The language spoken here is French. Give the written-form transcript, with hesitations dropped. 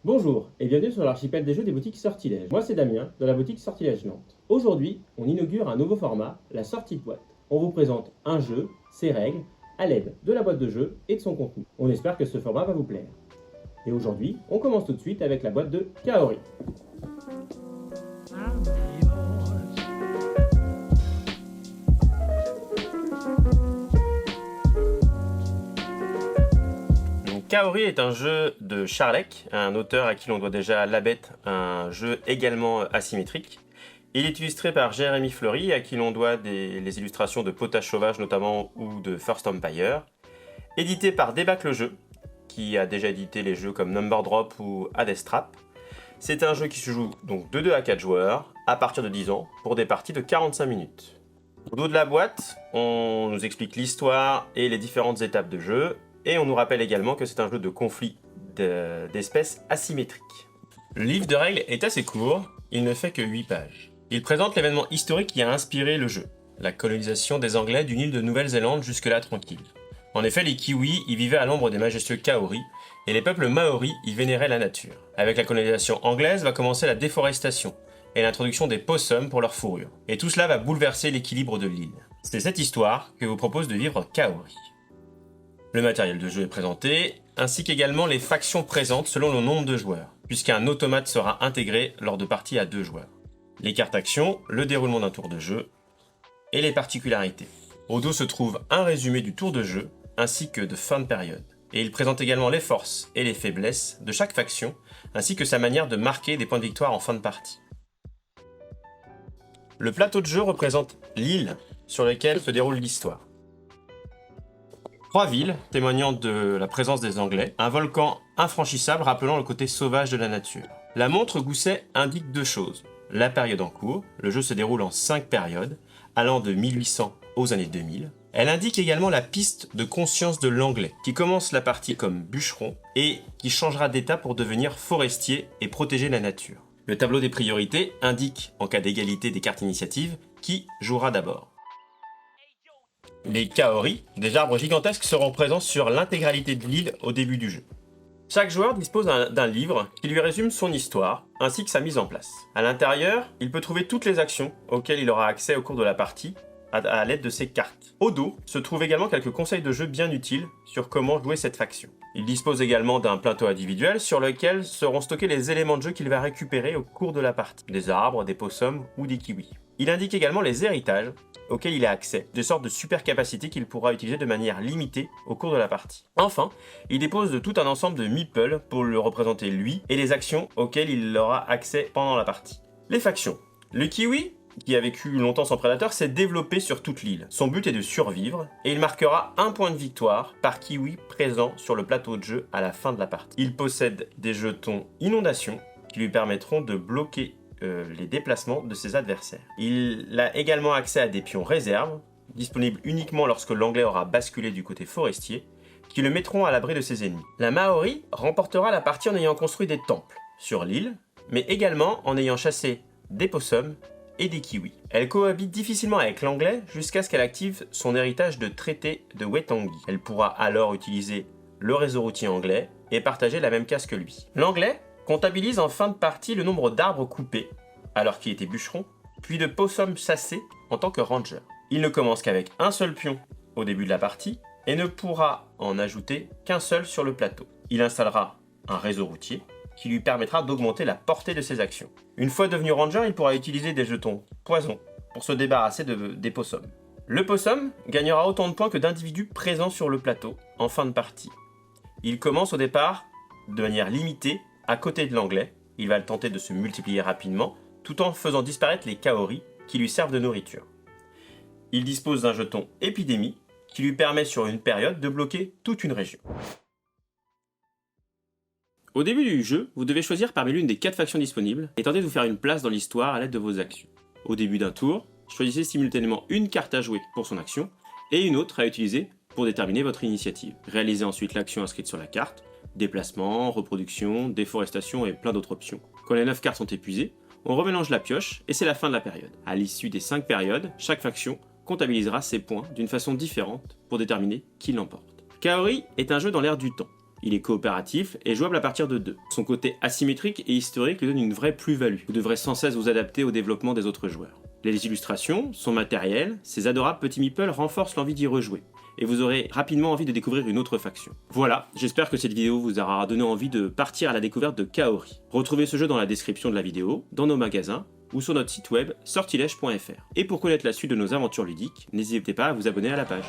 Bonjour et bienvenue sur l'archipel des jeux des boutiques Sortilèges. Moi c'est Damien de la boutique Sortilège Nantes. Aujourd'hui, on inaugure un nouveau format, la sortie de boîte. On vous présente un jeu, ses règles, à l'aide de la boîte de jeu et de son contenu. On espère que ce format va vous plaire. Et aujourd'hui, on commence tout de suite avec la boîte de Kaori. Kaori est un jeu de Charlec, un auteur à qui l'on doit déjà La Bête, un jeu également asymétrique. Il est illustré par Jérémy Fleury, à qui l'on doit les illustrations de Potage Sauvage notamment ou de First Empire. Édité par Débac le jeu, qui a déjà édité les jeux comme Number Drop ou Hades Trap. C'est un jeu qui se joue donc de 2 à 4 joueurs, à partir de 10 ans, pour des parties de 45 minutes. Au dos de la boîte, on nous explique l'histoire et les différentes étapes de jeu, et on nous rappelle également que c'est un jeu de conflit d'espèces asymétriques. Le livre de règles est assez court, il ne fait que 8 pages. Il présente l'événement historique qui a inspiré le jeu, la colonisation des Anglais d'une île de Nouvelle-Zélande jusque-là tranquille. En effet, les Kiwis y vivaient à l'ombre des majestueux Kaori, et les peuples Maoris y vénéraient la nature. Avec la colonisation anglaise va commencer la déforestation, et l'introduction des possums pour leur fourrure. Et tout cela va bouleverser l'équilibre de l'île. C'est cette histoire que vous propose de vivre Kaori. Le matériel de jeu est présenté, ainsi qu'également les factions présentes selon le nombre de joueurs, puisqu'un automate sera intégré lors de parties à 2 joueurs. Les cartes actions, le déroulement d'un tour de jeu, et les particularités. Au dos se trouve un résumé du tour de jeu, ainsi que de fin de période. Et il présente également les forces et les faiblesses de chaque faction, ainsi que sa manière de marquer des points de victoire en fin de partie. Le plateau de jeu représente l'île sur laquelle se déroule l'histoire. 3 villes témoignant de la présence des Anglais, un volcan infranchissable rappelant le côté sauvage de la nature. La montre Gousset indique 2 choses. La période en cours, le jeu se déroule en 5 périodes, allant de 1800 aux années 2000. Elle indique également la piste de conscience de l'Anglais, qui commence la partie comme bûcheron et qui changera d'état pour devenir forestier et protéger la nature. Le tableau des priorités indique, en cas d'égalité des cartes initiatives, qui jouera d'abord. Les Kaori, des arbres gigantesques, seront présents sur l'intégralité de l'île au début du jeu. Chaque joueur dispose d'un livre qui lui résume son histoire, ainsi que sa mise en place. À l'intérieur, il peut trouver toutes les actions auxquelles il aura accès au cours de la partie, à l'aide de ses cartes. Au dos, se trouvent également quelques conseils de jeu bien utiles sur comment jouer cette faction. Il dispose également d'un plateau individuel sur lequel seront stockés les éléments de jeu qu'il va récupérer au cours de la partie, des arbres, des possums ou des kiwis. Il indique également les héritages auxquels il a accès, des sortes de super capacités qu'il pourra utiliser de manière limitée au cours de la partie. Enfin, il dispose de tout un ensemble de meeples pour le représenter lui et les actions auxquelles il aura accès pendant la partie. Les factions. Le kiwi, qui a vécu longtemps sans prédateur, s'est développé sur toute l'île. Son but est de survivre, et il marquera 1 point de victoire par kiwi présent sur le plateau de jeu à la fin de la partie. Il possède des jetons inondation qui lui permettront de bloquer les déplacements de ses adversaires. Il a également accès à des pions réserves, disponibles uniquement lorsque l'anglais aura basculé du côté forestier, qui le mettront à l'abri de ses ennemis. La Maori remportera la partie en ayant construit des temples sur l'île, mais également en ayant chassé des possums et des kiwis. Elle cohabite difficilement avec l'anglais jusqu'à ce qu'elle active son héritage de traité de Waitangi. Elle pourra alors utiliser le réseau routier anglais et partager la même case que lui. L'anglais comptabilise en fin de partie le nombre d'arbres coupés, alors qu'il était bûcheron, puis de possums chassés en tant que ranger. Il ne commence qu'avec un seul pion au début de la partie, et ne pourra en ajouter qu'un seul sur le plateau. Il installera un réseau routier, qui lui permettra d'augmenter la portée de ses actions. Une fois devenu ranger, il pourra utiliser des jetons poison pour se débarrasser des possums. Le possum gagnera autant de points que d'individus présents sur le plateau en fin de partie. Il commence au départ de manière limitée à côté de l'anglais. Il va tenter de se multiplier rapidement tout en faisant disparaître les Kaori qui lui servent de nourriture. Il dispose d'un jeton épidémie qui lui permet sur une période de bloquer toute une région. Au début du jeu, vous devez choisir parmi l'une des 4 factions disponibles et tenter de vous faire une place dans l'histoire à l'aide de vos actions. Au début d'un tour, choisissez simultanément une carte à jouer pour son action et une autre à utiliser pour déterminer votre initiative. Réalisez ensuite l'action inscrite sur la carte, déplacement, reproduction, déforestation et plein d'autres options. Quand les 9 cartes sont épuisées, on remélange la pioche et c'est la fin de la période. À l'issue des 5 périodes, chaque faction comptabilisera ses points d'une façon différente pour déterminer qui l'emporte. Kaori est un jeu dans l'air du temps. Il est coopératif et jouable à partir de 2. Son côté asymétrique et historique lui donne une vraie plus-value. Vous devrez sans cesse vous adapter au développement des autres joueurs. Les illustrations, son matériel, ces adorables petits meeples renforcent l'envie d'y rejouer. Et vous aurez rapidement envie de découvrir une autre faction. Voilà, j'espère que cette vidéo vous aura donné envie de partir à la découverte de Kaori. Retrouvez ce jeu dans la description de la vidéo, dans nos magasins, ou sur notre site web sortilège.fr. Et pour connaître la suite de nos aventures ludiques, n'hésitez pas à vous abonner à la page.